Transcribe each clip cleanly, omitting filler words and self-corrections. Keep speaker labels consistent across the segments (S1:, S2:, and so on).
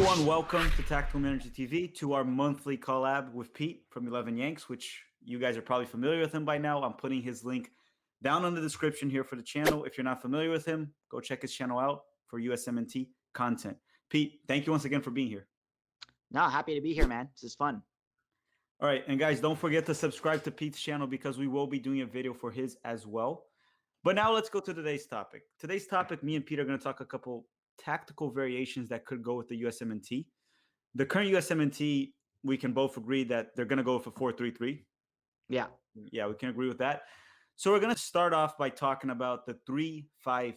S1: everyone, welcome to Tactical Manager TV, to our monthly collab with Pete from 11 Yanks, which you guys are probably familiar with him by now. I'm putting his link down in the description here for the channel. If you're not familiar with him, go check his channel out for USMNT content. Pete, thank you once again for being here.
S2: No, happy to be here, man. This is fun.
S1: All right, and guys, don't forget to subscribe to Pete's channel because we will be doing a video for his as well. But now let's go to today's topic. Today's topic, me and Pete are going to talk a couple tactical variations that could go with the USMNT. The current USMNT, we can both agree that they're going to go with a 4-3-3.
S2: Yeah,
S1: we can agree with that. So we're going to start off by talking about the 3-5-2,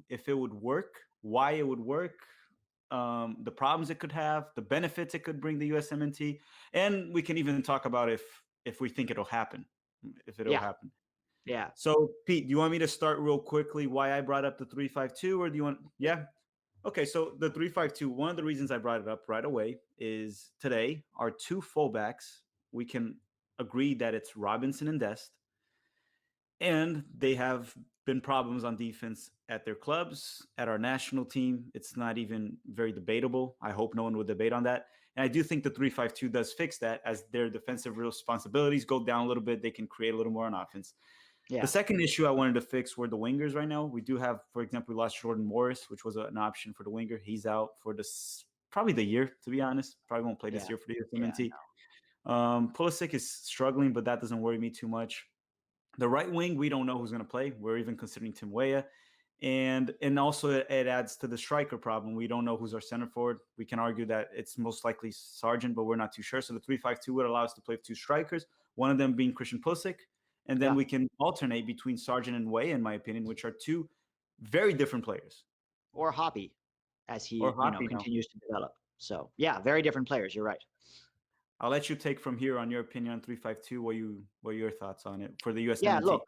S1: if it would work, why it would work, the problems it could have, the benefits it could bring the USMNT, and we can even talk about if we think it'll happen, if it'll happen.
S2: Yeah.
S1: So Pete, do you want me to start real quickly why I brought up the 3-5-2, or do you want? Yeah. Okay, so the 3-5-2, one of the reasons I brought it up right away is today, our two fullbacks, we can agree that it's Robinson and Dest, and they have been problems on defense at their clubs, at our national team. It's not even very debatable. I hope no one would debate on that. And I do think the 3-5-2 does fix that. As their defensive responsibilities go down a little bit, they can create a little more on offense. Yeah. The second issue I wanted to fix were the wingers right now. We do have, for example, we lost Jordan Morris, which was an option for the winger. He's out for this probably the year, to be honest. Probably won't play this year for the USMNT. Pulisic is struggling, but that doesn't worry me too much. The right wing, we don't know who's going to play. We're even considering Tim Weah. And also it adds to the striker problem. We don't know who's our center forward. We can argue that it's most likely Sargent, but we're not too sure. So the 3-5-2 would allow us to play with two strikers, one of them being Christian Pulisic. And then we can alternate between Sargent and Weah, in my opinion, which are two very different players.
S2: Or Hoppy, as he continues to develop. So, yeah, very different players. You're right.
S1: I'll let you take from here on your opinion on 3-5-2. What are your thoughts on it for the USMNT?
S2: Yeah, look,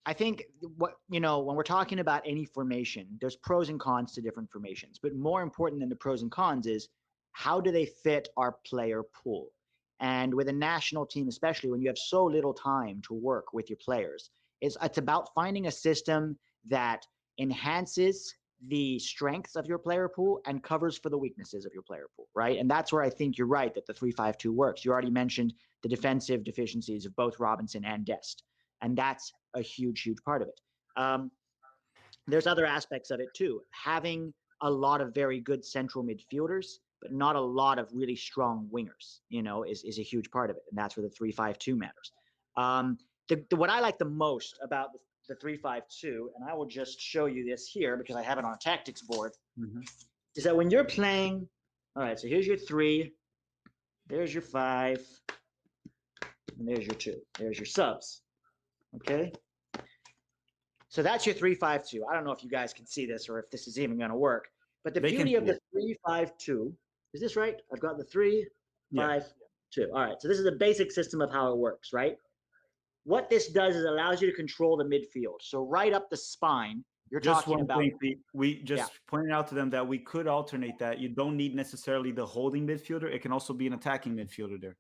S2: I think when we're talking about any formation, there's pros and cons to different formations. But more important than the pros and cons is how do they fit our player pool? And with a national team, especially when you have so little time to work with your players, it's about finding a system that enhances the strengths of your player pool and covers for the weaknesses of your player pool, right? And that's where I think you're right that the 3-5-2 works. You already mentioned the defensive deficiencies of both Robinson and Dest, and that's a huge, huge part of it. There's other aspects of it too. Having a lot of very good central midfielders, but not a lot of really strong wingers, is a huge part of it. And that's where the 3-5-2 matters. What I like the most about the 3-5-2, and I will just show you this here because I have it on a tactics board, is that when you're playing, all right, so here's your 3, there's your 5, and there's your 2. There's your subs, okay? So that's your 3-5-2. I don't know if you guys can see this or if this is even going to work, but the beauty of the 3-5-2, is this right? I've got the 3-5-2. All right, so this is a basic system of how it works, right? What this does is allows you to control the midfield. So right up the spine, you're talking about.
S1: We just pointed out to them that we could alternate that. You don't need necessarily the holding midfielder. It can also be an attacking midfielder there.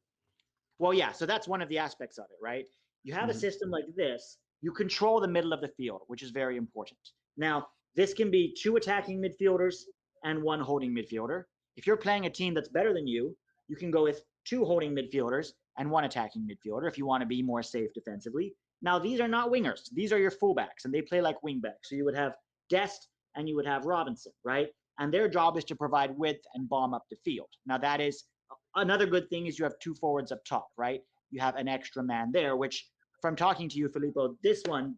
S2: Well, yeah, so that's one of the aspects of it, right? You have a system like this. You control the middle of the field, which is very important. Now, this can be 2 attacking midfielders and 1 holding midfielder. If you're playing a team that's better than you, you can go with 2 holding midfielders and 1 attacking midfielder if you want to be more safe defensively. Now, these are not wingers. These are your fullbacks, and they play like wingbacks. So you would have Dest and you would have Robinson, right? And their job is to provide width and bomb up the field. Now, that is another good thing is you have 2 forwards up top, right? You have an extra man there, which from talking to you, Filippo, this one,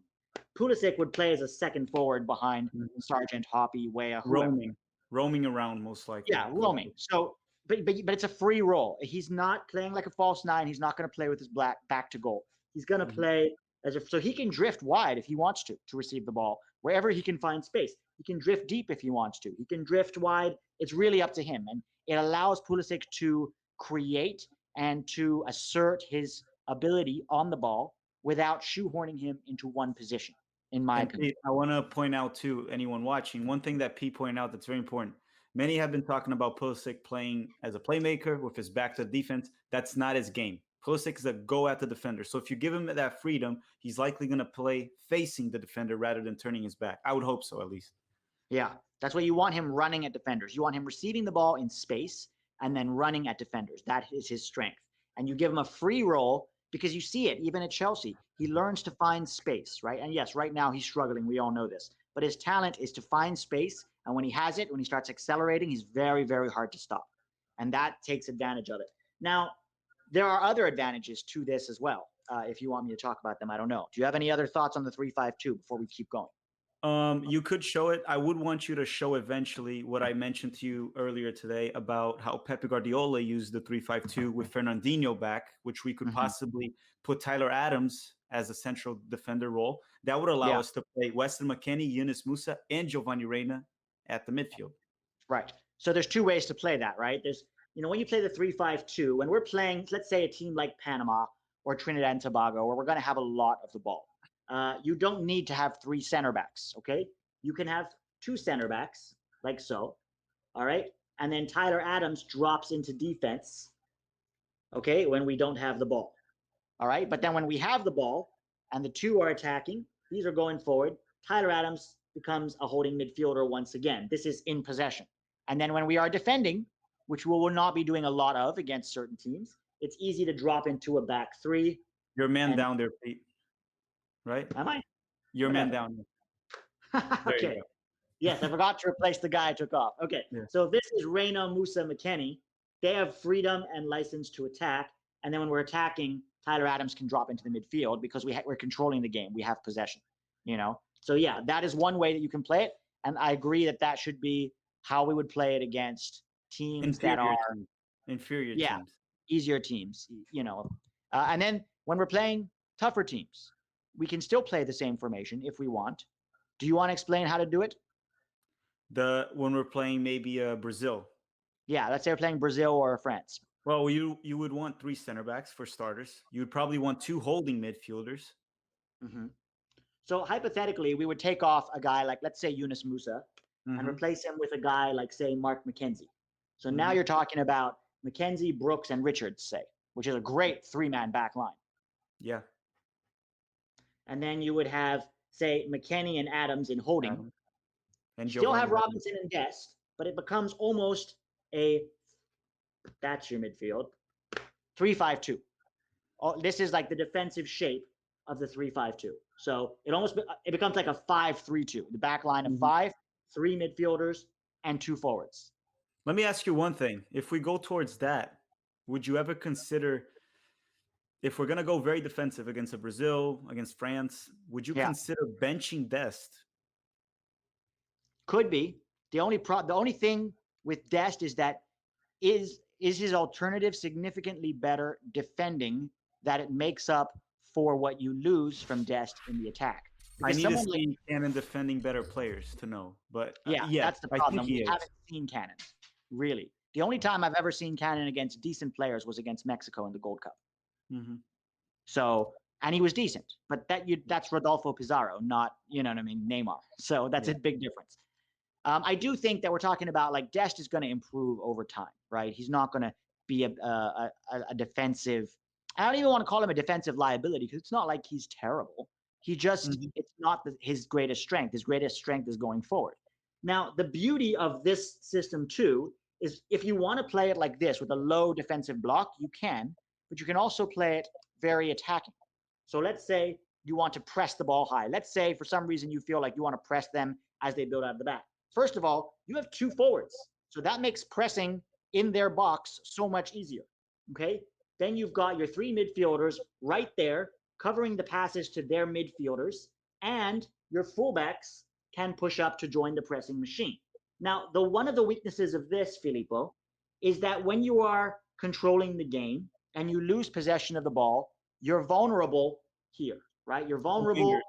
S2: Pulisic would play as a second forward behind Sargent, Hoppy, Weah,
S1: roaming around most likely.
S2: Yeah, roaming. So, but it's a free role. He's not playing like a false 9. He's not going to play with his back to goal. He's going to play so he can drift wide if he wants to receive the ball wherever he can find space. He can drift deep if he wants to. He can drift wide. It's really up to him, and it allows Pulisic to create and to assert his ability on the ball without shoehorning him into one position, in my opinion.
S1: I want to point out to anyone watching, one thing that Pete pointed out that's very important. Many have been talking about Pulisic playing as a playmaker with his back to the defense. That's not his game. Pulisic is a go at the defender. So if you give him that freedom, he's likely going to play facing the defender rather than turning his back. I would hope so, at least.
S2: Yeah. That's why you want him running at defenders. You want him receiving the ball in space and then running at defenders. That is his strength. And you give him a free roll because you see it, even at Chelsea. He learns to find space, right? And yes, right now he's struggling. We all know this. But his talent is to find space. And when he has it, when he starts accelerating, he's very, very hard to stop. And that takes advantage of it. Now, there are other advantages to this as well. If you want me to talk about them, I don't know. Do you have any other thoughts on the 3-5-2 before we keep going?
S1: You could show it. I would want you to show eventually what I mentioned to you earlier today about how Pepe Guardiola used the 3-5-2 with Fernandinho back, which we could possibly put Tyler Adams as a central defender role. That would allow us to play Weston McKennie, Yunus Musa, and Giovanni Reina at the midfield.
S2: Right. So there's two ways to play that, right? There's, when you play the 3-5-2, when we're playing, let's say a team like Panama or Trinidad and Tobago, where we're going to have a lot of the ball. You don't need to have 3 center backs, okay? You can have 2 center backs, like so, all right? And then Tyler Adams drops into defense, okay, when we don't have the ball, all right? But then when we have the ball and the 2 are attacking, these are going forward, Tyler Adams becomes a holding midfielder once again. This is in possession. And then when we are defending, which we will not be doing a lot of against certain teams, it's easy to drop into a back 3.
S1: Your man down there, Pete. Right?
S2: Am I?
S1: Your man down there.
S2: Okay. Yes, I forgot to replace the guy I took off. Okay. Yeah. So this is Reina, Musa, McKennie. They have freedom and license to attack. And then when we're attacking, Tyler Adams can drop into the midfield because we're controlling the game. We have possession, So yeah, that is one way that you can play it. And I agree that should be how we would play it against teams that are
S1: inferior teams,
S2: easier teams, and then when we're playing tougher teams, we can still play the same formation if we want. Do you want to explain how to do it?
S1: When we're playing maybe Brazil.
S2: Yeah, let's say we're playing Brazil or France.
S1: Well, you would want 3 center backs for starters. You would probably want 2 holding midfielders.
S2: Mm-hmm. So hypothetically, we would take off a guy like, let's say, Yunus Musa, and replace him with a guy like, say, Mark McKenzie. So now you're talking about McKenzie, Brooks, and Richards, say, which is a great 3-man back line.
S1: Yeah.
S2: And then you would have, say, McKennie and Adams in holding. And still have Robinson and Dest, but it becomes almost that's your midfield, 3-5-2. This is like the defensive shape of the 3-5-2. So it becomes like a 5-3-2. The back line of 5, 3 midfielders, and 2 forwards.
S1: Let me ask you one thing. If we go towards that, would you ever consider, if we're going to go very defensive against a Brazil, against France, would you consider benching Dest?
S2: Could be. The only thing with Dest is that is his alternative significantly better defending that it makes up for what you lose from Dest in the attack.
S1: Because I need to see Cannon defending better players to know. But
S2: yeah, that's the problem. We haven't seen Cannon, really. The only time I've ever seen Cannon against decent players was against Mexico in the Gold Cup. So, and he was decent, but that's Rodolfo Pizarro, not, Neymar. So that's a big difference. I do think that we're talking about like Dest is going to improve over time, right? He's not going to be a defensive. I don't even want to call him a defensive liability because it's not like he's terrible. He just, it's not his greatest strength. His greatest strength is going forward. Now, the beauty of this system too is if you want to play it like this with a low defensive block, you can, but you can also play it very attacking. So let's say you want to press the ball high. Let's say for some reason you feel like you want to press them as they build out of the back. First of all, you have 2 forwards. So that makes pressing in their box so much easier, okay? Then you've got your 3 midfielders right there covering the passes to their midfielders, and your fullbacks can push up to join the pressing machine. Now, one of the weaknesses of this, Filippo, is that when you are controlling the game and you lose possession of the ball, you're vulnerable here, right? You're vulnerable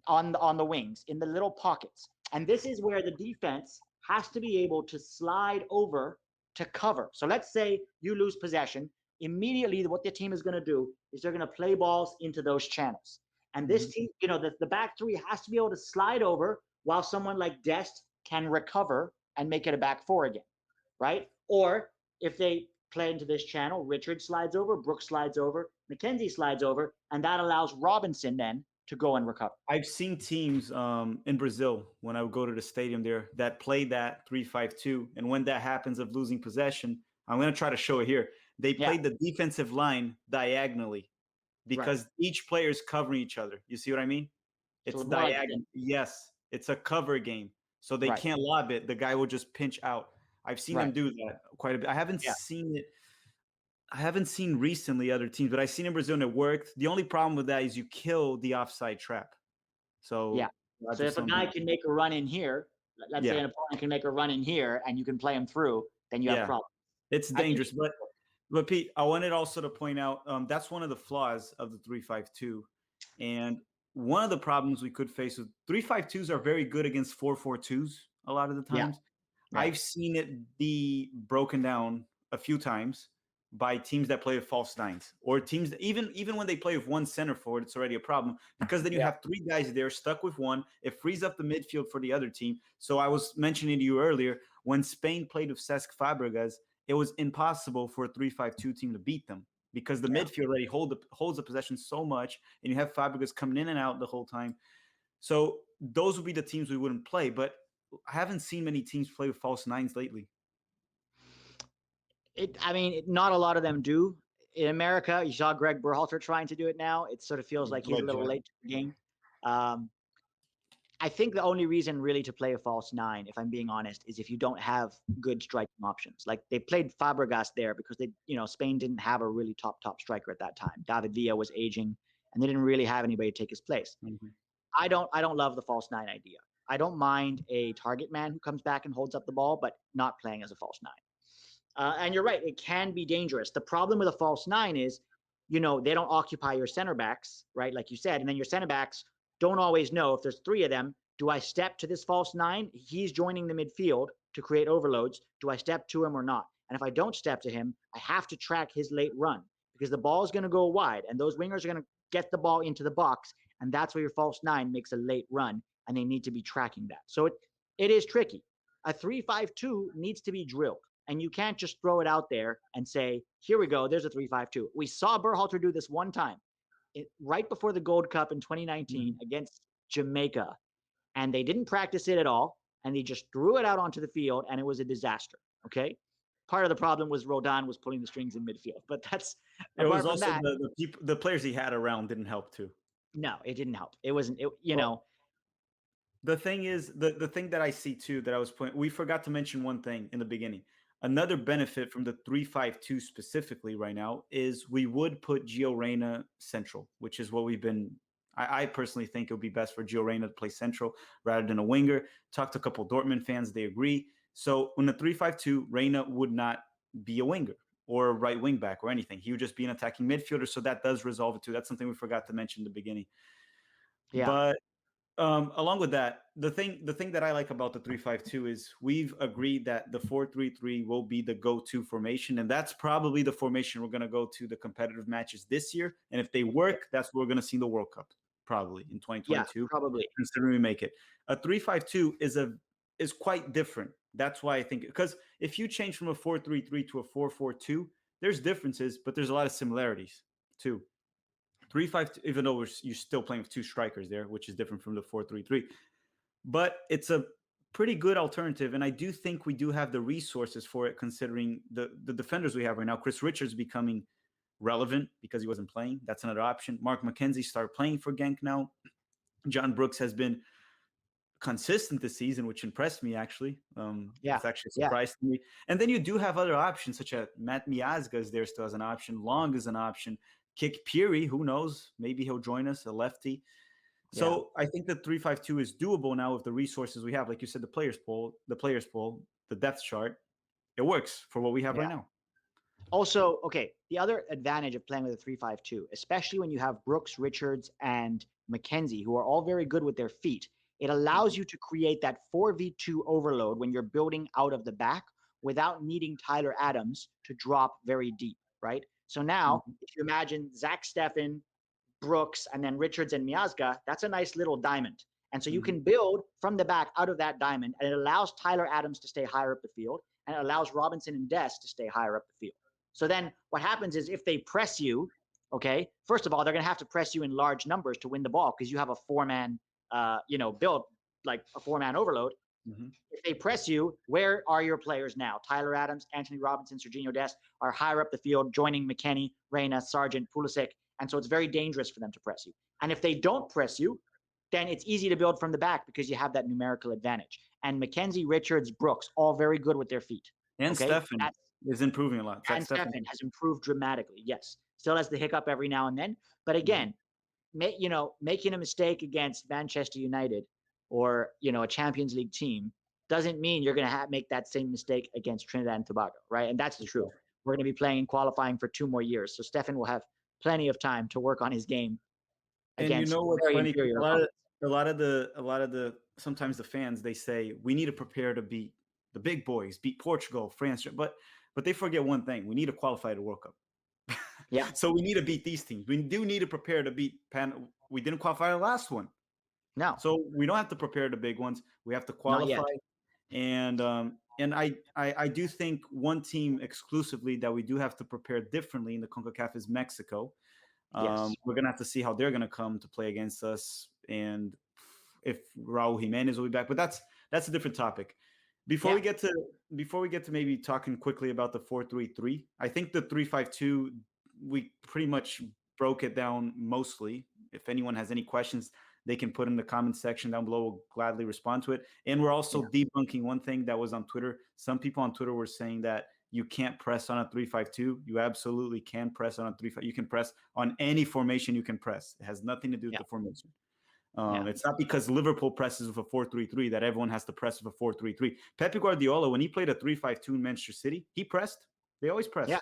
S2: on the wings, in the little pockets. And this is where the defense has to be able to slide over to cover. So let's say you lose possession. Immediately, what the team is going to do is they're going to play balls into those channels. And this team, the back 3 has to be able to slide over while someone like Dest can recover and make it a back 4 again, right? Or if they play into this channel, Richard slides over, Brooks slides over, McKenzie slides over, and that allows Robinson then to go and recover.
S1: I've seen teams in Brazil when I would go to the stadium there that play that 3-5-2, and when that happens of losing possession, I'm going to try to show it here. They
S2: Yeah,
S1: played the defensive line diagonally
S2: right.
S1: because each player is covering each other. You see what I mean?
S2: So
S1: It's
S2: more like
S1: diagonal. Yes, it's a cover game, so they
S2: right,
S1: can't lob it. The guy will just pinch out. I've seen them
S2: right.
S1: do that quite a bit. I haven't
S2: Yeah,
S1: seen it. I haven't seen recently other teams, but I've seen in Brazil and it worked. The only problem with that is you kill the offside trap.
S2: yeah.
S1: So
S2: So
S1: Roger
S2: if a guy
S1: Sullivan,
S2: can make a run in here, let's say
S1: yeah,
S2: an opponent can make a run in here, and you can play him through, then you have
S1: yeah,
S2: problems.
S1: it's
S2: I think
S1: dangerous. But Pete, I wanted also to point out that's one of the flaws of the 3-5-2, and one of the problems we could face with 3-5-2s are very good against 4-4-2s a lot of the
S2: yeah,
S1: times.
S2: yeah,
S1: I've seen it be broken down a few times by teams that play with false nines or teams that even when they play with one center forward, it's already a problem because then you
S2: yeah,
S1: have three guys there stuck with one. It frees up the midfield for the other team. So I was mentioning to you earlier when Spain played with Cesc Fabregas, it was impossible for a 3-5-2 team to beat them because the
S2: yeah.
S1: midfield already holds the possession so much, and you have Fabregas coming in and out the whole time. So those would be the teams we wouldn't play. But I haven't seen many teams play with false nines lately.
S2: I mean, not a lot of them do. In America, you saw Gregg Berhalter trying to do it now. It sort of feels like he's a little
S1: Legend.
S2: late to the game. Um, I think the only reason really to play a false nine, if I'm being honest, is if you don't have good striking options. Like they played Fabregas there because Spain didn't have a really top striker at that time. David Villa was aging, and they didn't really have anybody to take his place.
S1: Mhm.
S2: I don't love the false nine idea. I don't mind a target man who comes back and holds up the ball, but not playing as a false nine. And you're right, it can be dangerous. The problem with a false nine is, they don't occupy your center backs, right? Like you said, and then your center backs don't always know if there's three of them. Do I step to this false nine? He's joining the midfield to create overloads. Do I step to him or not? And if I don't step to him, I have to track his late run because the ball is going to go wide and those wingers are going to get the ball into the box. And that's where your false nine makes a late run and they need to be tracking that. So it is tricky. A 3-5-2 needs to be drilled. And you can't just throw it out there and say, here we go, there's a 3-5-2. We saw Berhalter do this one time right before the Gold Cup in 2019 against Jamaica. And they didn't practice it at all. And they just threw it out onto the field and it was a disaster. Okay. Part of the problem was Roldan was pulling the strings in midfield. But that's
S1: It
S2: apart
S1: was
S2: from
S1: also
S2: that,
S1: the players he had around didn't help too.
S2: no, it didn't help. It wasn't,
S1: Well, the thing is, the thing that I see too that I was pointing, we forgot to mention one thing in the beginning. Another benefit from the 3-5-2 specifically right now is we would put Gio Reyna central, which is what we've been. I personally think it would be best for Gio Reyna to play central rather than a winger. Talked to a couple Dortmund fans, they agree. So when the 3-5-2, Reyna would not be a winger or a right wing back or anything. He would just be an attacking midfielder. So that does resolve it too. That's something we forgot to mention in the beginning.
S2: yeah,
S1: But along with that, the thing that I like about the 3-5-2 is we've agreed that the 4-3-3 will be the go-to formation, and that's probably the formation we're going to go to the competitive matches this year. And if they work, that's what we're going to see in the World Cup probably in
S2: yeah,
S1: 2022,
S2: probably.
S1: considering we make it. A 3-5-2 is quite different. That's why I think because if you change from a 4-3-3 to a 4-4-2, there's differences, but there's a lot of similarities too. 3-5, even though you're still playing with two strikers there, which is different from the 4-3-3. But it's a pretty good alternative. And I do think we do have the resources for it, considering the defenders we have right now. Chris Richards becoming relevant because he wasn't playing. That's another option. Mark McKenzie started playing for Genk now. John Brooks has been consistent this season, which impressed me actually.
S2: Yeah,
S1: It's actually a
S2: yeah,
S1: surprise to me. And then you do have other options, such as Matt Miazga is there still as an option. Long is an option. Kick Peary, who knows? Maybe he'll join us, a lefty.
S2: yeah,
S1: So I think the 3-5-2 is doable now with the resources we have. Like you said, the depth chart, it works for what we have
S2: yeah.
S1: right now.
S2: Also, okay, the other advantage of playing with a 3-5-2, especially when you have Brooks, Richards, and McKenzie, who are all very good with their feet, it allows
S1: Mhm.
S2: you to create that 4v2 overload when you're building out of the back without needing Tyler Adams to drop very deep, right? So now,
S1: Mhm.
S2: if you imagine Zach Steffen, Brooks, and then Richards and Miazga, that's a nice little diamond. And so you
S1: Mhm.
S2: can build from the back out of that diamond, and it allows Tyler Adams to stay higher up the field, and it allows Robinson and Dest to stay higher up the field. So then what happens is if they press you, Okay. First of all, they're going to have to press you in large numbers to win the ball because you have a four-man, build, like a four-man overload.
S1: Mhm.
S2: If they press you, where are your players now? Tyler Adams, Anthony Robinson, Serginho Dest are higher up the field, joining McKennie, Reyna, Sargent, Pulisic. And so it's very dangerous for them to press you. And if they don't press you, then it's easy to build from the back because you have that numerical advantage. And McKenzie, Richards, Brooks, all very good with their feet.
S1: And
S2: Okay.
S1: Stefan is improving a lot. Zach
S2: And
S1: Stefan.
S2: Stefan has improved dramatically. Yes. Still has the hiccup every now and then. But
S1: Mhm.
S2: again, making a mistake against Manchester United or, a Champions League team doesn't mean you're going to make that same mistake against Trinidad and Tobago, right? And that's the truth. We're going to be playing and qualifying for 2 more years. So Stefan will have plenty of time to work on his game
S1: And you
S2: against
S1: know what's
S2: very
S1: funny? 'Cause
S2: inferior
S1: a lot of
S2: opponents.
S1: a lot of the sometimes the fans, they say we need to prepare to beat the big boys, beat Portugal, France, but they forget one thing: we need to qualify to World Cup.
S2: Yeah.
S1: So we need to beat these teams. We do need to prepare to beat Pan. We didn't qualify the last one,
S2: No,
S1: so we don't have to prepare the big ones. We have to
S2: not
S1: qualify.
S2: yet.
S1: And I do think one team exclusively that we do have to prepare differently in the CONCACAF is Mexico.
S2: Yes.
S1: We're gonna have to see how they're gonna come to play against us, and if Raul Jimenez will be back. But that's a different topic. Before
S2: Yeah.
S1: we get to before we get to maybe talking quickly about the 4-3-3, I think the 3-5-2, we pretty much broke it down mostly. If anyone has any questions, they can put in the comment section down below. We'll gladly respond to it. And we're
S2: Yeah.
S1: also debunking one thing that was on Twitter. Some people on Twitter were saying that you can't press on a 3-5-2. You absolutely can press on a 3-5. You can press on any formation you can press. It has nothing to do with
S2: Yeah.
S1: the formation.
S2: Yeah.
S1: It's not because Liverpool presses with a 4-3-3 that everyone has to press with a 4-3-3. Pep Guardiola, when he played a 3-5-2 in Manchester City, he pressed. They always
S2: Yeah.
S1: press.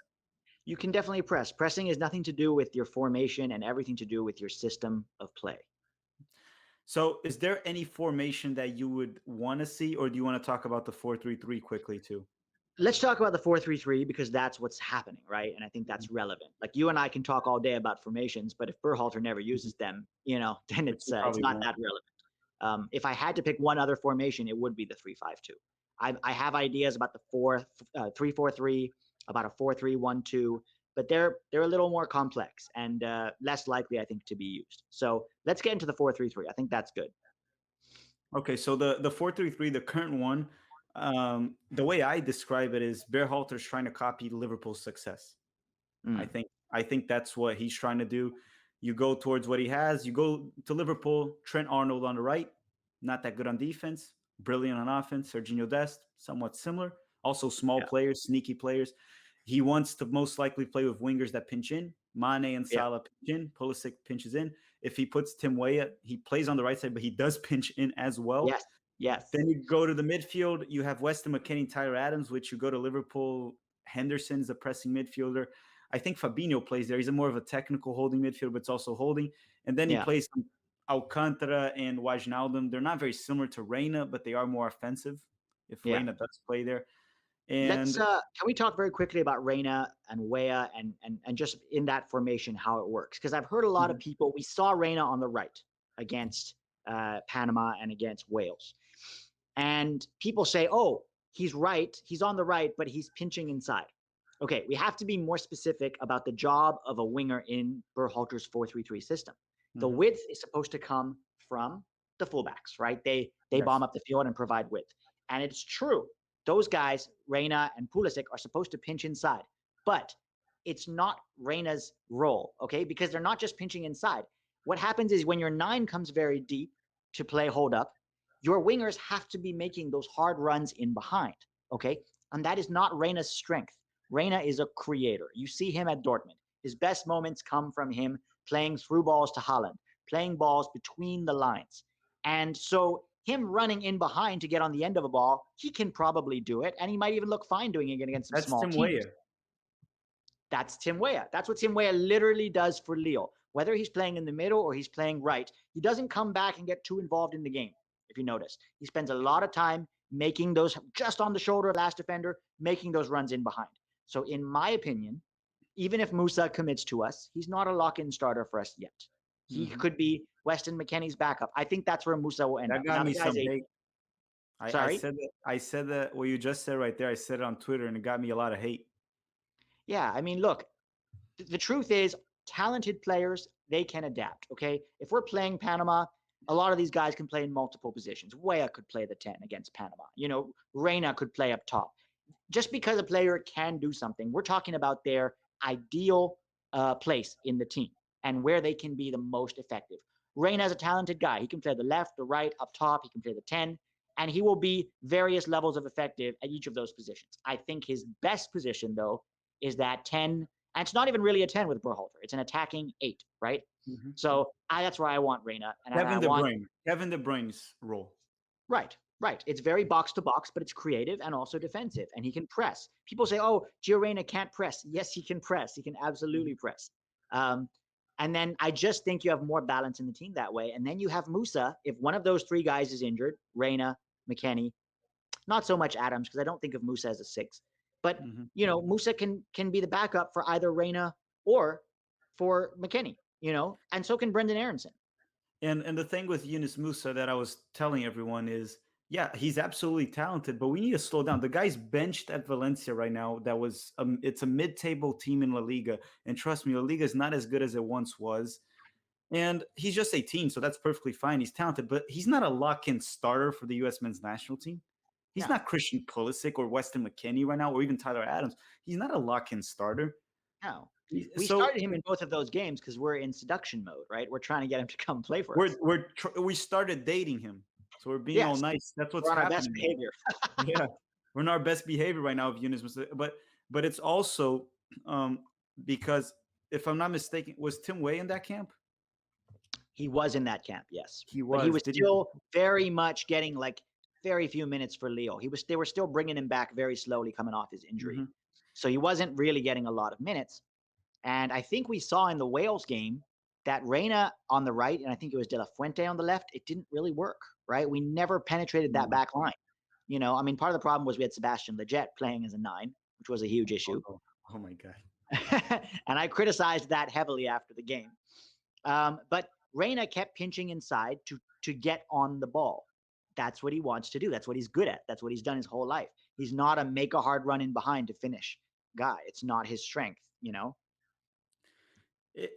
S2: You can definitely press. Pressing has nothing to do with your formation and everything to do with your system of play.
S1: So, is there any formation that you would want to see, or do you want to talk about the 4-3-3 quickly too?
S2: Let's talk about the 4-3-3 because that's what's happening, right? And I think
S1: Mhm.
S2: that's relevant. Like you and I can talk all day about formations, but if Berhalter never
S1: Mhm.
S2: uses them, then
S1: Which he
S2: it's
S1: probably
S2: not
S1: won't.
S2: that relevant. If I had to pick one other formation, it would be the 3-5-2. I have ideas about the 3-4-3, about a 4-3-1-2, but they're a little more complex and less likely, I think, to be used. So let's get into the 4-3-3. I think that's good.
S1: Okay, so the 4-3-3, the current one, the way I describe it is Berhalter's trying to copy Liverpool's success. I
S2: Mm,
S1: think I think that's what he's trying to do. You go towards what he has. You go to Liverpool, Trent Arnold on the right, not that good on defense, brilliant on offense. Serginho Dest, somewhat similar. Also small
S2: yeah,
S1: players, sneaky players. He wants to most likely play with wingers that pinch in. Mane and
S2: yeah,
S1: Salah pinch in. Pulisic pinches in. If he puts Tim Weah, he plays on the right side, but he does pinch in as well.
S2: yes, yes,
S1: Then you go to the midfield. You have Weston McKennie, Tyler Adams, which you go to Liverpool. Henderson's a pressing midfielder. I think Fabinho plays there. He's a more of a technical holding midfield, but it's also holding. And then he
S2: yeah.
S1: plays Alcantara and Wijnaldum. They're not very similar to Reina, but they are more offensive if
S2: Yeah.
S1: Reina does play there.
S2: Let's
S1: And
S2: can we talk very quickly about Reina and Weah and just in that formation how it works? Because I've heard a lot of
S1: Mhm,
S2: people. We saw Reina on the right against Panama and against Wales, and people say, "Oh, he's right. He's on the right, but he's pinching inside." Okay, we have to be more specific about the job of a winger in Berhalter's 4-3-3 system. The
S1: mhm.
S2: width is supposed to come from the fullbacks, right? They bomb
S1: Yes.
S2: up the field and provide width, and it's true those guys, Reina and Pulisic, are supposed to pinch inside, but it's not Reina's role, okay? Because they're not just pinching inside. What happens is when your nine comes very deep to play hold up, your wingers have to be making those hard runs in behind, okay? And that is not Reina's strength. Reina is a creator. You see him at Dortmund. His best moments come from him playing through balls to Haaland, playing balls between the lines. And so him running in behind to get on the end of a ball, he can probably do it. And he might even look fine doing it against some
S1: That's
S2: small
S1: Tim
S2: teams.
S1: Weah.
S2: That's Tim Weah. That's what Tim Weah literally does for Lille. Whether he's playing in the middle or he's playing right, he doesn't come back and get too involved in the game, if you notice. He spends a lot of time making those just on the shoulder of the last defender, making those runs in behind. So, in my opinion, even if Musa commits to us, he's not a lock-in starter for us yet. He
S1: Mhm.
S2: could be Weston McKennie's backup. I think that's where Musa will end
S1: That
S2: up.
S1: got
S2: Now
S1: me
S2: the guy's
S1: some
S2: eight.
S1: hate. I
S2: Sorry.
S1: said that. I said that what you just said right there. I said it on Twitter, and it got me a lot of hate.
S2: Yeah, I mean, look, the truth is talented players, they can adapt. Okay. If we're playing Panama, a lot of these guys can play in multiple positions. Weah could play the 10 against Panama. Reyna could play up top. Just because a player can do something, we're talking about their ideal place in the team and where they can be the most effective. Reyna is a talented guy. He can play the left, the right, up top. He can play the 10, and he will be various levels of effective at each of those positions. I think his best position, though, is that 10, and it's not even really a 10 with Berhalter. It's an attacking 8, right?
S1: Mm-hmm.
S2: So that's where I want Reyna, and I
S1: Kevin De
S2: want
S1: Bruyne. Kevin De Bruyne's role.
S2: right. Right. It's very box to box, but it's creative and also defensive, and he can press. People say, "Oh, Gio Reyna can't press." Yes, he can press. He can absolutely press. Um, and then I just think you have more balance in the team that way. And then you have Musa. If one of those three guys is injured, Reyna, McKennie, not so much Adams, because I don't think of Musa as a 6. But
S1: Mm-hmm.
S2: Musa can be the backup for either Reyna or for McKennie. And so can Brendan Aronson.
S1: And the thing with Yunus Musa that I was telling everyone is, yeah, he's absolutely talented, but we need to slow down. The guy's benched at Valencia right now. It's a mid-table team in La Liga, and trust me, La Liga is not as good as it once was. And he's just 18, so that's perfectly fine. He's talented, but he's not a lock-in starter for the U.S. men's national team. He's
S2: No.
S1: not Christian Pulisic or Weston McKennie right now, or even Tyler Adams. He's not a lock-in starter.
S2: No.
S1: We
S2: We started him in both of those games because we're in seduction mode, right? We're trying to get him to come play for us.
S1: we started dating him, so we're being all
S2: Yes,
S1: nice. That's what's
S2: we're on our best
S1: happening.
S2: behavior.
S1: Yeah, we're in our best behavior right now of Yunus Musa. But it's also because if I'm not mistaken, was Tim Way in that camp?
S2: He was in that camp, yes.
S1: He
S2: But he
S1: was.
S2: was still very much getting very few minutes for Leo. They were still bringing him back very slowly coming off his injury.
S1: Mm-hmm.
S2: So he wasn't really getting a lot of minutes. And I think we saw in the Wales game that Reyna on the right, and I think it was De La Fuente on the left, it didn't really work, right? We never penetrated that back line. Part of the problem was we had Sebastian Lletget playing as a 9, which was a huge issue.
S1: Oh my God.
S2: And I criticized that heavily after the game. But Reyna kept pinching inside to get on the ball. That's what he wants to do. That's what he's good at. That's what he's done his whole life. He's not a make a hard run in behind to finish guy. It's not his strength,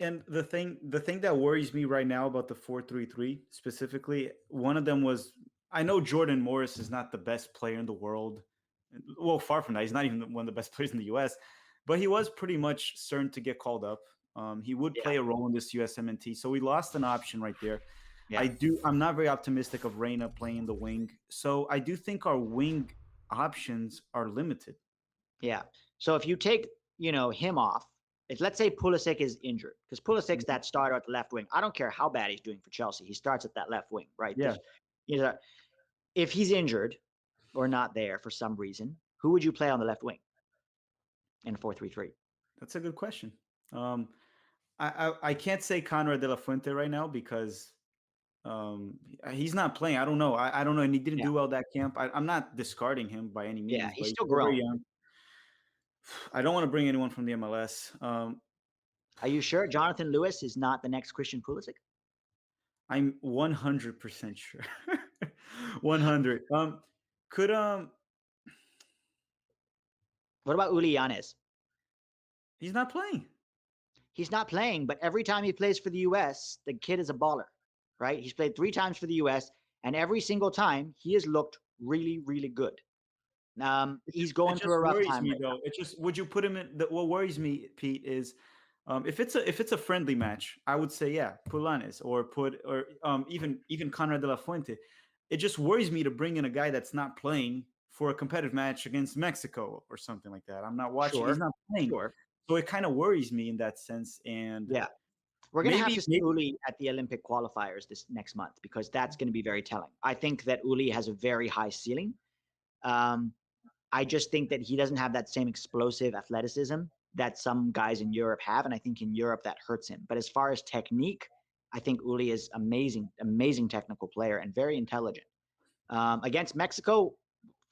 S1: And the thing that worries me right now about the 4-3-3 specifically, one of them was, I know Jordan Morris is not the best player in the world. Well, far from that. He's not even one of the best players in the US, but he was pretty much certain to get called up. He would play a role in this USMNT. So we lost an option right there.
S2: Yeah.
S1: I'm not very optimistic of Reyna playing the wing. So I do think our wing options are limited.
S2: Yeah. So if you take, him off, let's say Pulisic is injured, because Pulisic's that starter at the left wing. I don't care how bad he's doing for Chelsea. He starts at that left wing, right?
S1: Yeah.
S2: If he's injured or not there for some reason, who would you play on the left wing in a 4-3-3?
S1: That's a good question. I can't say Conrad De La Fuente right now because he's not playing. I don't know. I don't know, and he didn't do well that camp. I'm not discarding him by any means.
S2: Yeah, he's
S1: but
S2: still
S1: very
S2: growing.
S1: young. I don't want to bring anyone from the MLS.
S2: Are you sure Jonathan Lewis is not the next Christian Pulisic?
S1: I'm 100% sure. 100. Could
S2: What about Uli Yanez?
S1: He's not playing.
S2: He's not playing, but every time he plays for the US, the kid is a baller, right? He's played 3 times for the US, and every single time he has looked really, really good. He's going through a rough time right now.
S1: It just, would you put him in? What worries me, Pete, is if it's a friendly match, I would say Pulanes or even Conrad De La Fuente. It just worries me to bring in a guy that's not playing for a competitive match against Mexico or something like that. I'm not watching.
S2: Sure.
S1: He's not playing.
S2: Sure.
S1: So it kind of worries me in that sense. And
S2: yeah, we're going to have to see Uli at the Olympic qualifiers this next month, because that's going to be very telling. I think that Uli has a very high ceiling. I just think that he doesn't have that same explosive athleticism that some guys in Europe have. And I think in Europe that hurts him. But as far as technique, I think Uli is amazing, amazing technical player and very intelligent. Against Mexico,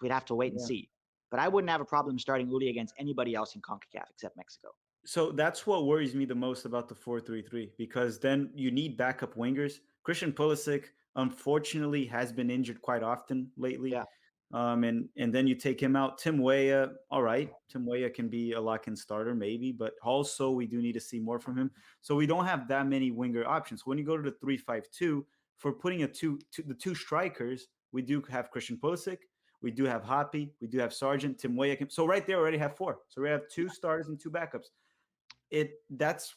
S2: we'd have to wait and see. But I wouldn't have a problem starting Uli against anybody else in CONCACAF except Mexico.
S1: So that's what worries me the most about the 4-3-3, because then you need backup wingers. Christian Pulisic, unfortunately, has been injured quite often lately.
S2: Yeah.
S1: And then you take him out. Tim Weah, all right. Tim Weah can be a lock-in starter, maybe, but also we do need to see more from him. So we don't have that many winger options. When you go to the 3-5-2, for putting the two strikers, we do have Christian Pulisic, we do have Hoppy, we do have Sargent, Tim Weah. So right there, we already have four. So we have two starters and two backups. That's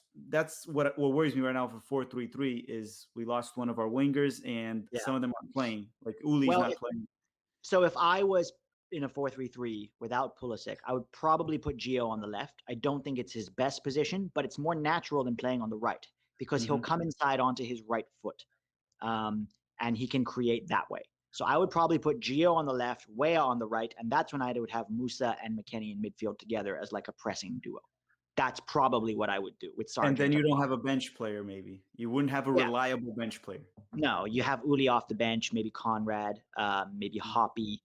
S1: what worries me right now for 4-3-3 is we lost one of our wingers and
S2: Yeah.
S1: some of them aren't playing. Like Uli's
S2: Well,
S1: not playing.
S2: so if I was in a 4-3-3 without Pulisic, I would probably put Gio on the left. I don't think it's his best position, but it's more natural than playing on the right because he'll come inside onto his right foot, and he can create that way. So I would probably put Gio on the left, Weah on the right, and that's when I would have Musa and McKennie in midfield together as like a pressing duo. That's probably what I would do with
S1: And
S2: Sargent.
S1: then you don't have a bench player, maybe. You wouldn't have a
S2: Yeah.
S1: reliable bench player.
S2: No, you have Uli off the bench, maybe Conrad, maybe Hoppy,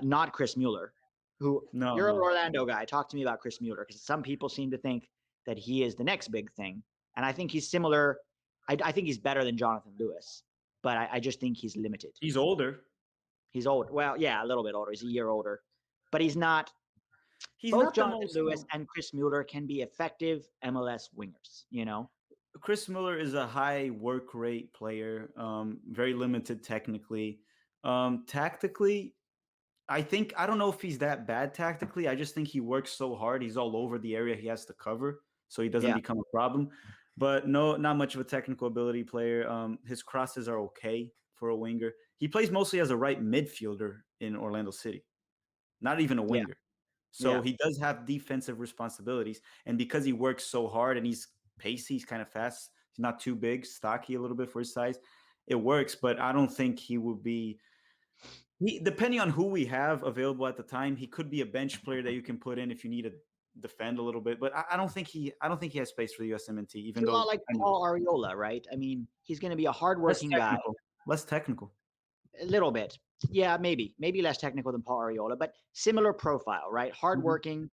S2: not Chris Mueller, who
S1: No,
S2: you're an
S1: no.
S2: Orlando guy. Talk to me about Chris Mueller because some people seem to think that he is the next big thing. And I think he's similar. I think he's better than Jonathan Lewis, but I just think he's limited.
S1: He's older.
S2: He's old. Well, yeah, a little bit older. He's a year older, but he's not.
S1: He's
S2: Both
S1: not
S2: Jonathan Lewis and Chris Mueller can be effective MLS wingers.
S1: Chris Mueller is a high work rate player, very limited technically. Tactically, I don't know if he's that bad tactically. I just think he works so hard. He's all over the area he has to cover, so he doesn't
S2: Yeah.
S1: become a problem. But no, not much of a technical ability player. His crosses are okay for a winger. He plays mostly as a right midfielder in Orlando City, not even a
S2: Yeah.
S1: winger. So he does have defensive responsibilities. And because he works so hard and he's pacey, he's kind of fast, he's not too big, stocky a little bit for his size, it works. But I don't think he will be. Depending on who we have available at the time, he could be a bench player that you can put in if you need to defend a little bit. But I don't think he has space for the USMNT, even
S2: He's a
S1: though
S2: lot like Paul Arriola, right? I mean, he's going to be a hardworking guy.
S1: Less technical.
S2: A little bit. Yeah, maybe less technical than Paul Arriola, but similar profile, right? Hardworking,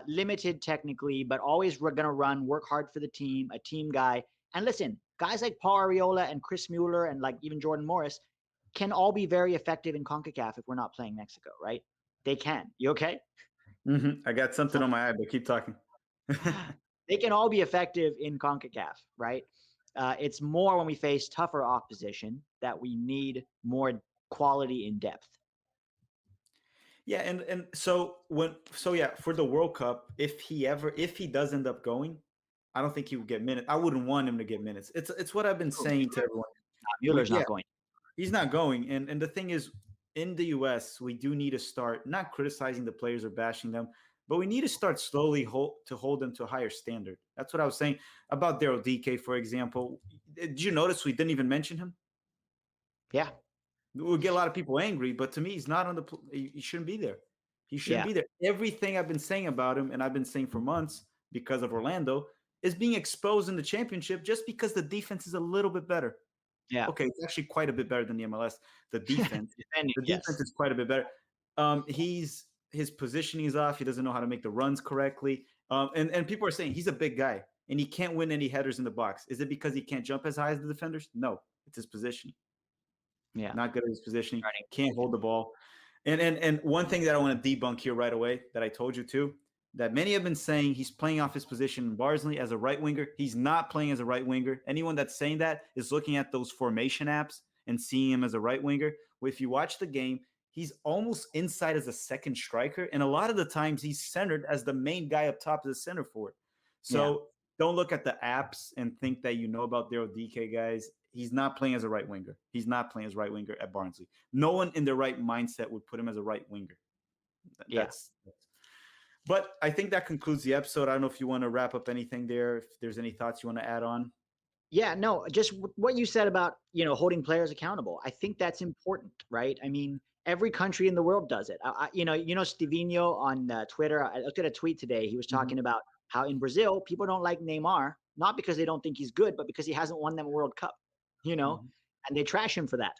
S2: limited technically, but always going to run, work hard for the team, a team guy. And listen, guys like Paul Arriola and Chris Mueller and like even Jordan Morris can all be very effective in CONCACAF if we're not playing Mexico, right? They can. You okay?
S1: I got something on my eye, but keep talking.
S2: They can all be effective in CONCACAF, right? It's more when we face tougher opposition that we need more quality in depth.
S1: Yeah, and so for the World Cup, if he does end up going, I don't think he would get minutes. I wouldn't want him to get minutes. It's what I've been saying to everyone.
S2: Mueller's not going.
S1: He's not going. And the thing is, in the US, we do need to start not criticizing the players or bashing them, but we need to start slowly hold them to a higher standard. That's what I was saying about Daryl DK, for example. Did you notice we didn't even mention him?
S2: Yeah.
S1: We'll get a lot of people angry, but to me, he's not on the. He shouldn't be there. He shouldn't be there. Everything I've been saying about him, and I've been saying for months because of Orlando, is being exposed in the championship just because the defense is a little bit better.
S2: Yeah.
S1: Okay, it's actually quite a bit better than the MLS. The defense,
S2: defense
S1: is quite a bit better. His positioning is off. He doesn't know how to make the runs correctly. And people are saying he's a big guy and he can't win any headers in the box. Is it because he can't jump as high as the defenders? No, it's his positioning.
S2: Yeah.
S1: Not good at his positioning. Can't hold the ball. And one thing that I want to debunk here right away that I told you too, that many have been saying he's playing off his position in Barnsley as a right winger. He's not playing as a right winger. Anyone that's saying that is looking at those formation apps and seeing him as a right winger. Well, if you watch the game, he's almost inside as a second striker. And a lot of the times he's centered as the main guy up top as a center forward. So don't look at the apps and think that you know about Daryl DK, guys. He's not playing as a right winger. He's not playing as right winger at Barnsley. No one in their right mindset would put him as a right winger. But I think that concludes the episode. I don't know if you want to wrap up anything there, if there's any thoughts you want to add on.
S2: Yeah, no, just what you said about, holding players accountable. I think that's important, right? I mean, every country in the world does it. Stevino on Twitter, I looked at a tweet today. He was talking about how in Brazil, people don't like Neymar, not because they don't think he's good, but because he hasn't won them a World Cup, and they trash him for that.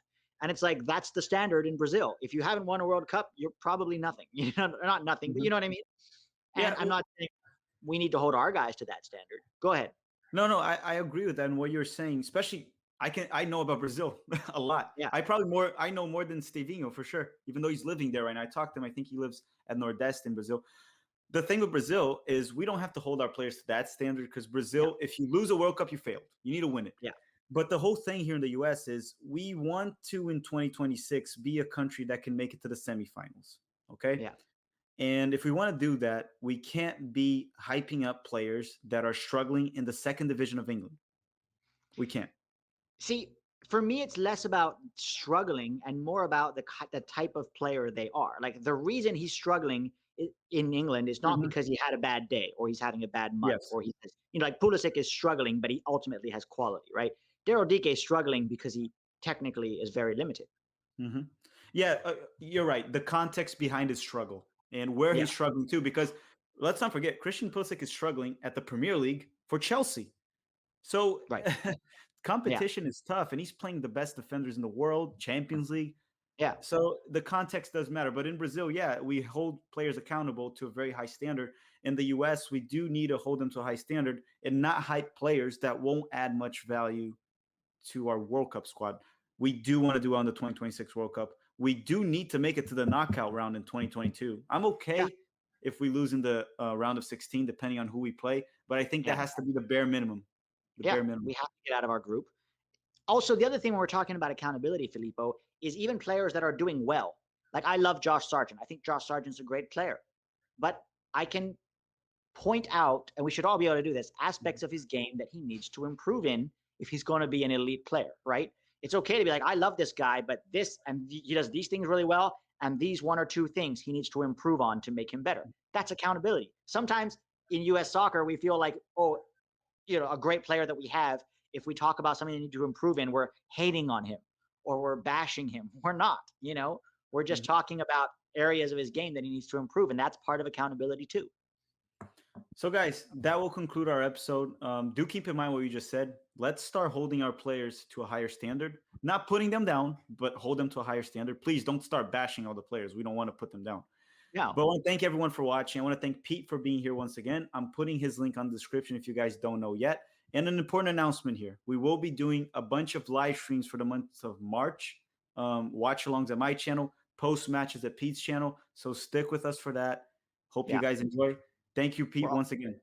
S2: And it's like, that's the standard in Brazil. If you haven't won a World Cup, you're probably nothing. Not nothing, but you know what I mean? And I'm not saying we need to hold our guys to that standard. Go ahead.
S1: No, I agree with that. And what you're saying, especially I know about Brazil a lot.
S2: Yeah,
S1: I know more than Stevinho for sure, even though he's living there right now. I talked to him. I think he lives at Nordeste in Brazil. The thing with Brazil is we don't have to hold our players to that standard because
S2: yeah,
S1: Brazil, if you lose a World Cup, you failed. You need to win it.
S2: yeah,
S1: But the whole thing here in the US is we want to, in 2026, be a country that can make it to the semifinals. Okay.
S2: yeah.
S1: And if we want to do that, we can't be hyping up players that are struggling in the second division of England. We can't.
S2: See, for me, it's less about struggling and more about the type of player they are. Like the reason he's struggling in England is not
S1: Mhm.
S2: because he had a bad day or he's having a bad month
S1: Yes.
S2: or like Pulisic is struggling, but he ultimately has quality, right? Daryl Dike is struggling because he technically is very limited.
S1: Hmm. Yeah, you're right. The context behind his struggle and where
S2: Yeah,
S1: he's struggling too, because let's not forget, Christian Pulisic is struggling at the Premier League for Chelsea. So
S2: right. Yeah,
S1: competition is tough, and he's playing the best defenders in the world, Champions League.
S2: yeah,
S1: So the context does matter. But in Brazil, yeah, we hold players accountable to a very high standard. In the US, we do need to hold them to a high standard and not hype players that won't add much value to our World Cup squad. We do want to do on the 2026 World Cup. We do need to make it to the knockout round in 2022. I'm
S2: yeah,
S1: okay if we lose in the round of 16, depending on who we play. But I think that
S2: yeah,
S1: has to be the bare minimum. The
S2: yeah.
S1: bare minimum.
S2: We have to get out of our group. Also, the other thing when we're talking about accountability, Filippo, is even players that are doing well. Like I love Josh Sargent. I think Josh Sargent's a great player, but I can point out, and we should all be able to do this, aspects of his game that he needs to improve in if he's going to be an elite player, right? It's okay to be like, I love this guy, but this, and he does these things really well, and these one or two things he needs to improve on to make him better. That's accountability. Sometimes in US soccer, we feel like, oh, a great player that we have, if we talk about something they need to improve in, we're hating on him or we're bashing him. We're not, we're just
S1: Mhm.
S2: talking about areas of his game that he needs to improve. And that's part of accountability too.
S1: So, guys, that will conclude our episode. Do keep in mind what you just said. Let's start holding our players to a higher standard, not putting them down, but hold them to a higher standard. Please don't start bashing all the players. We don't want to put them down.
S2: Yeah.
S1: But I want to thank everyone for watching. I want to thank Pete for being here once again. I'm putting his link on the description if you guys don't know yet. And an important announcement here: we will be doing a bunch of live streams for the month of March. Watch alongs at my channel, post matches at Pete's channel. So stick with us for that. Hope you
S2: Yeah.
S1: guys enjoy. Thank you, Pete,
S2: We're,
S1: once again.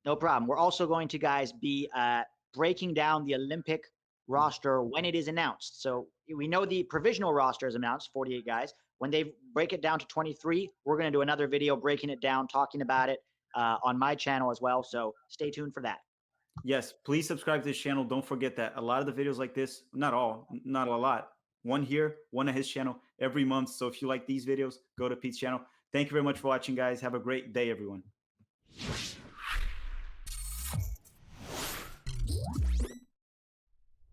S2: no problem. We're also going to, guys, be breaking down the Olympic roster when it is announced. So we know the provisional roster is announced, 48 guys. When they break it down to 23, we're going to do another video breaking it down, talking about it on my channel as well. So stay tuned for that.
S1: Yes, please subscribe to this channel. Don't forget that a lot of the videos like this, not all, not a lot, one here, one at his channel every month. So if you like these videos, go to Pete's channel. Thank you very much for watching, guys. Have a great day, everyone.